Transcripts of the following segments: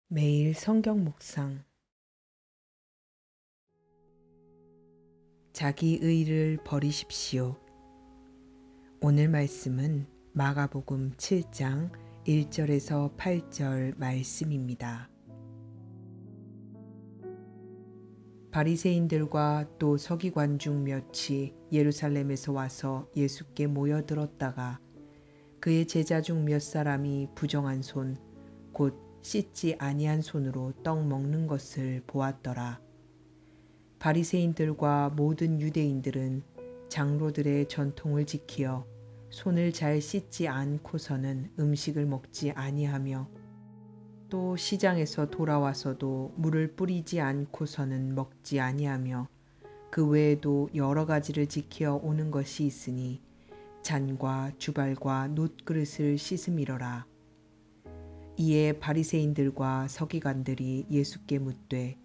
매일 성경 묵상. 자기 의를 버리십시오. 오늘 말씀은 마가복음 7장 1절에서 8절 말씀입니다. 바리새인들과 또 서기관 중 몇이 예루살렘에서 와서 예수께 모여들었다가 그의 제자 중 몇 사람이 부정한 손, 곧 씻지 아니한 손으로 떡 먹는 것을 보았더라. 바리새인들과 모든 유대인들은 장로들의 전통을 지키어 손을 잘 씻지 않고서는 음식을 먹지 아니하며 또 시장에서 돌아와서도 물을 뿌리지 않고서는 먹지 아니하며 그 외에도 여러 가지를 지켜 오는 것이 있으니 잔과 주발과 놋그릇을 씻음이러라. 이에 바리새인들과 서기관들이 예수께 묻되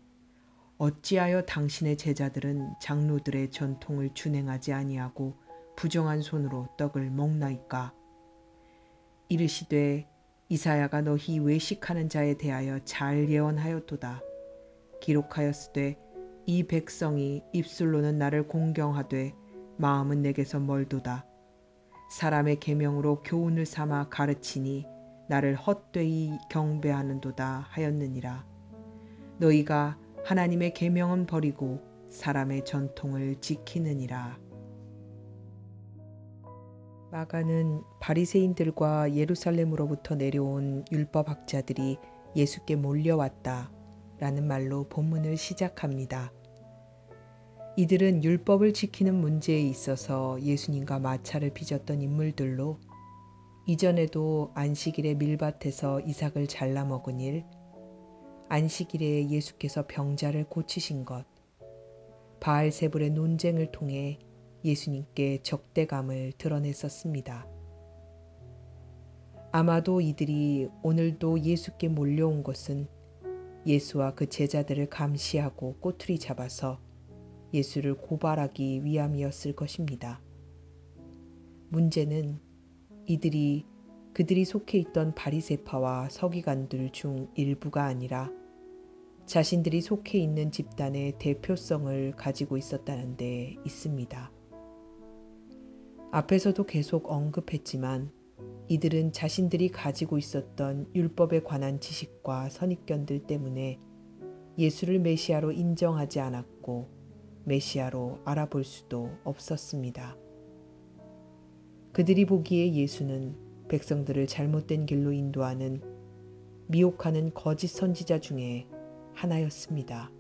어찌하여 당신의 제자들은 장로들의 전통을 준행하지 아니하고 부정한 손으로 떡을 먹나이까? 이르시되 이사야가 너희 외식하는 자에 대하여 잘 예언하였도다. 기록하였으되 이 백성이 입술로는 나를 공경하되 마음은 내게서 멀도다. 사람의 계명으로 교훈을 삼아 가르치니 나를 헛되이 경배하는도다 하였느니라. 너희가 하나님의 계명은 버리고 사람의 전통을 지키느니라. 마가는 바리새인들과 예루살렘으로부터 내려온 율법학자들이 예수께 몰려왔다 라는 말로 본문을 시작합니다. 이들은 율법을 지키는 문제에 있어서 예수님과 마찰을 빚었던 인물들로 이전에도 안식일에 밀밭에서 이삭을 잘라 먹은 일, 안식일에 예수께서 병자를 고치신 것, 바알세불의 논쟁을 통해 예수님께 적대감을 드러냈었습니다. 아마도 이들이 오늘도 예수께 몰려온 것은 예수와 그 제자들을 감시하고 꼬투리 잡아서 예수를 고발하기 위함이었을 것입니다. 문제는 이들이 그들이 속해 있던 바리새파와 서기관들 중 일부가 아니라 자신들이 속해 있는 집단의 대표성을 가지고 있었다는 데 있습니다. 앞에서도 계속 언급했지만 이들은 자신들이 가지고 있었던 율법에 관한 지식과 선입견들 때문에 예수를 메시아로 인정하지 않았고 메시아로 알아볼 수도 없었습니다. 그들이 보기에 예수는 백성들을 잘못된 길로 인도하는 미혹하는 거짓 선지자 중에 하나였습니다.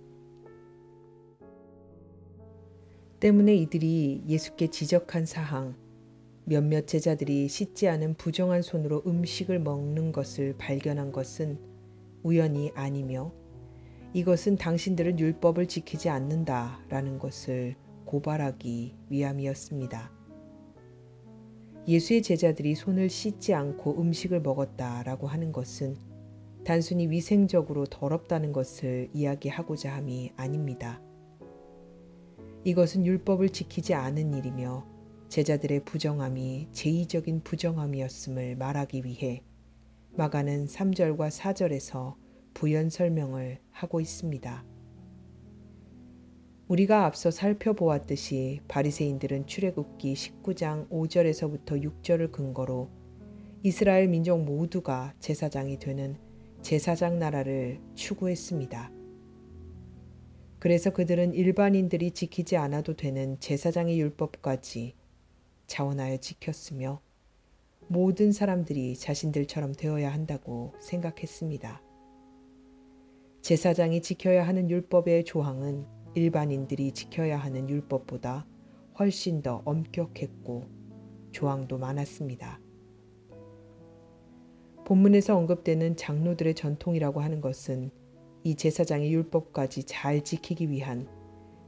때문에 이들이 예수께 지적한 사항, 몇몇 제자들이 씻지 않은 부정한 손으로 음식을 먹는 것을 발견한 것은 우연이 아니며 이것은 당신들은 율법을 지키지 않는다라는 것을 고발하기 위함이었습니다. 예수의 제자들이 손을 씻지 않고 음식을 먹었다라고 하는 것은 단순히 위생적으로 더럽다는 것을 이야기하고자 함이 아닙니다. 이것은 율법을 지키지 않은 일이며 제자들의 부정함이 제의적인 부정함이었음을 말하기 위해 마가는 3절과 4절에서 부연 설명을 하고 있습니다. 우리가 앞서 살펴보았듯이 바리새인들은 출애굽기 19장 5절에서부터 6절을 근거로 이스라엘 민족 모두가 제사장이 되는 제사장 나라를 추구했습니다. 그래서 그들은 일반인들이 지키지 않아도 되는 제사장의 율법까지 자원하여 지켰으며 모든 사람들이 자신들처럼 되어야 한다고 생각했습니다. 제사장이 지켜야 하는 율법의 조항은 일반인들이 지켜야 하는 율법보다 훨씬 더 엄격했고 조항도 많았습니다. 본문에서 언급되는 장로들의 전통이라고 하는 것은 이 제사장의 율법까지 잘 지키기 위한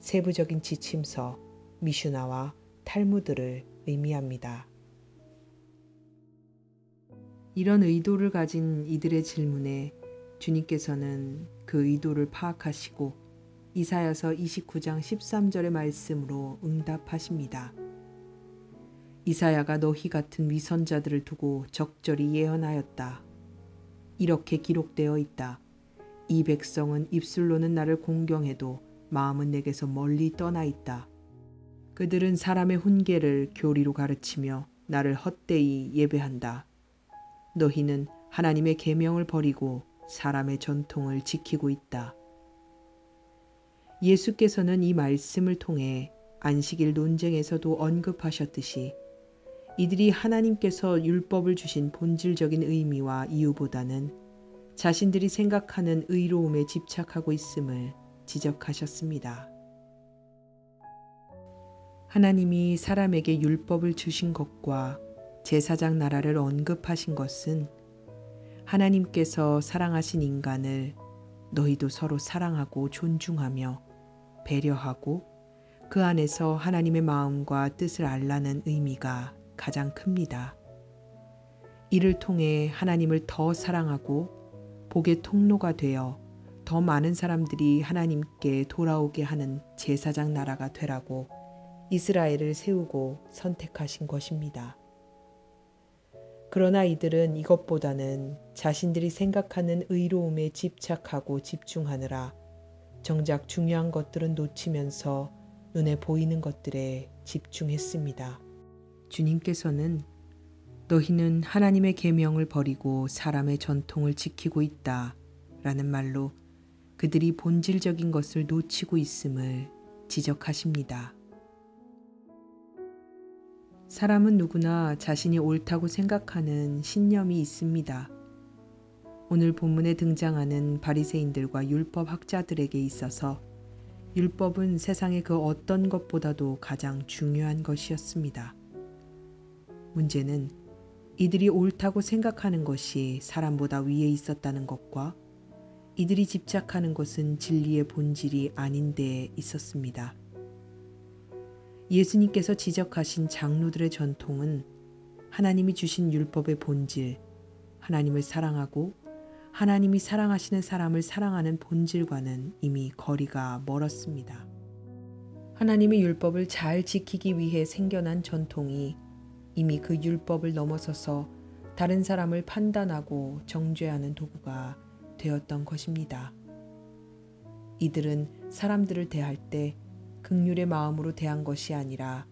세부적인 지침서, 미슈나와 탈무드를 의미합니다. 이런 의도를 가진 이들의 질문에 주님께서는 그 의도를 파악하시고 이사야서 29장 13절의 말씀으로 응답하십니다. 이사야가 너희 같은 위선자들을 두고 적절히 예언하였다. 이렇게 기록되어 있다. 이 백성은 입술로는 나를 공경해도 마음은 내게서 멀리 떠나 있다. 그들은 사람의 훈계를 교리로 가르치며 나를 헛되이 예배한다. 너희는 하나님의 계명을 버리고 사람의 전통을 지키고 있다. 예수께서는 이 말씀을 통해 안식일 논쟁에서도 언급하셨듯이 이들이 하나님께서 율법을 주신 본질적인 의미와 이유보다는 자신들이 생각하는 의로움에 집착하고 있음을 지적하셨습니다. 하나님이 사람에게 율법을 주신 것과 제사장 나라를 언급하신 것은 하나님께서 사랑하신 인간을 너희도 서로 사랑하고 존중하며 배려하고 그 안에서 하나님의 마음과 뜻을 알라는 의미가 가장 큽니다. 이를 통해 하나님을 더 사랑하고 복의 통로가 되어 더 많은 사람들이 하나님께 돌아오게 하는 제사장 나라가 되라고 이스라엘을 세우고 선택하신 것입니다. 그러나 이들은 이것보다는 자신들이 생각하는 의로움에 집착하고 집중하느라 정작 중요한 것들은 놓치면서 눈에 보이는 것들에 집중했습니다. 주님께서는 너희는 하나님의 계명을 버리고 사람의 전통을 지키고 있다 라는 말로 그들이 본질적인 것을 놓치고 있음을 지적하십니다. 사람은 누구나 자신이 옳다고 생각하는 신념이 있습니다. 오늘 본문에 등장하는 바리새인들과 율법 학자들에게 있어서 율법은 세상의 그 어떤 것보다도 가장 중요한 것이었습니다. 문제는 이들이 옳다고 생각하는 것이 사람보다 위에 있었다는 것과 이들이 집착하는 것은 진리의 본질이 아닌 데에 있었습니다. 예수님께서 지적하신 장로들의 전통은 하나님이 주신 율법의 본질, 하나님을 사랑하고 하나님이 사랑하시는 사람을 사랑하는 본질과는 이미 거리가 멀었습니다. 하나님의 율법을 잘 지키기 위해 생겨난 전통이 이미 그 율법을 넘어서서 다른 사람을 판단하고 정죄하는 도구가 되었던 것입니다. 이들은 사람들을 대할 때 긍휼의 마음으로 대한 것이 아니라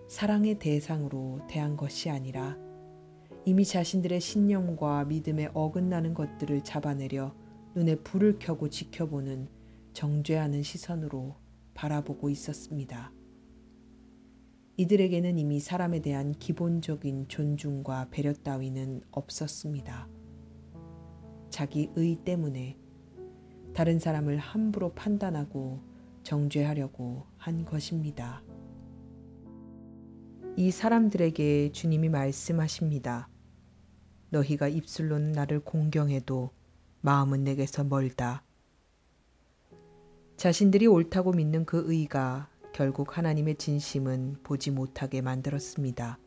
사랑의 대상으로 대한 것이 아니라 이미 자신들의 신념과 믿음에 어긋나는 것들을 잡아내려 눈에 불을 켜고 지켜보는 정죄하는 시선으로 바라보고 있었습니다. 이들에게는 이미 사람에 대한 기본적인 존중과 배려 따위는 없었습니다. 자기 의 때문에 다른 사람을 함부로 판단하고 정죄하려고 한 것입니다. 이 사람들에게 주님이 말씀하십니다. 너희가 입술로는 나를 공경해도 마음은 내게서 멀다. 자신들이 옳다고 믿는 그 의가 결국 하나님의 진심은 보지 못하게 만들었습니다.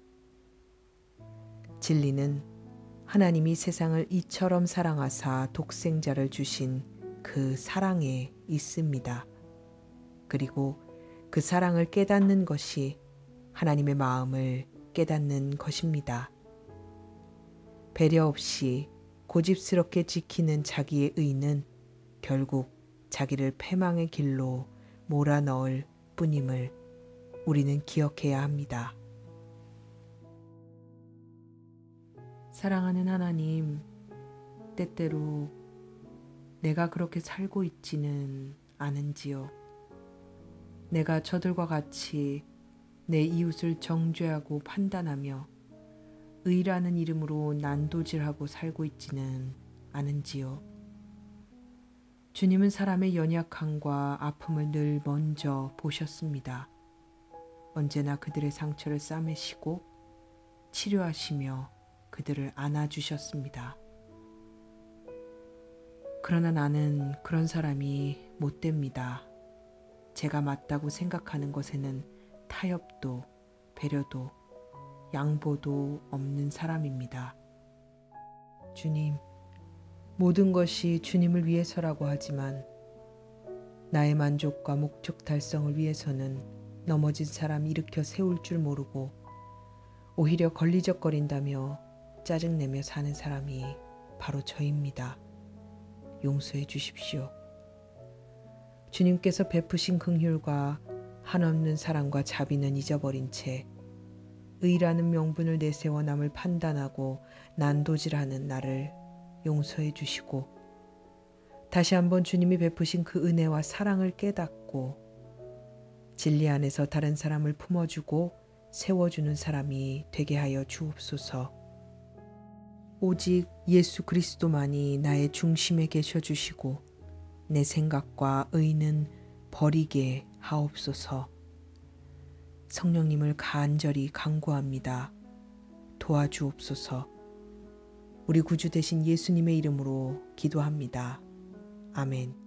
진리는 하나님이 세상을 이처럼 사랑하사 독생자를 주신 그 사랑에 있습니다. 그리고 그 사랑을 깨닫는 것이 하나님의 마음을 깨닫는 것입니다. 배려 없이 고집스럽게 지키는 자기의 의는 결국 자기를 패망의 길로 몰아넣을 뿐임을 우리는 기억해야 합니다. 사랑하는 하나님, 때때로 내가 그렇게 살고 있지는 않은지요. 내가 저들과 같이 내 이웃을 정죄하고 판단하며 의라는 이름으로 난도질하고 살고 있지는 않은지요. 주님은 사람의 연약함과 아픔을 늘 먼저 보셨습니다. 언제나 그들의 상처를 싸매시고 치료하시며 그들을 안아주셨습니다. 그러나 나는 그런 사람이 못 됩니다. 제가 맞다고 생각하는 것에는 타협도 배려도 양보도 없는 사람입니다. 주님, 모든 것이 주님을 위해서라고 하지만 나의 만족과 목적 달성을 위해서는 넘어진 사람 일으켜 세울 줄 모르고 오히려 걸리적거린다며 짜증내며 사는 사람이 바로 저입니다. 용서해 주십시오. 주님께서 베푸신 긍휼과 한없는 사랑과 자비는 잊어버린 채 의라는 명분을 내세워 남을 판단하고 난도질하는 나를 용서해 주시고 다시 한번 주님이 베푸신 그 은혜와 사랑을 깨닫고 진리 안에서 다른 사람을 품어주고 세워주는 사람이 되게 하여 주옵소서. 오직 예수 그리스도만이 나의 중심에 계셔 주시고 내 생각과 의는 버리게 하옵소서. 성령님을 간절히 간구합니다. 도와주옵소서. 우리 구주 되신 예수님의 이름으로 기도합니다. 아멘.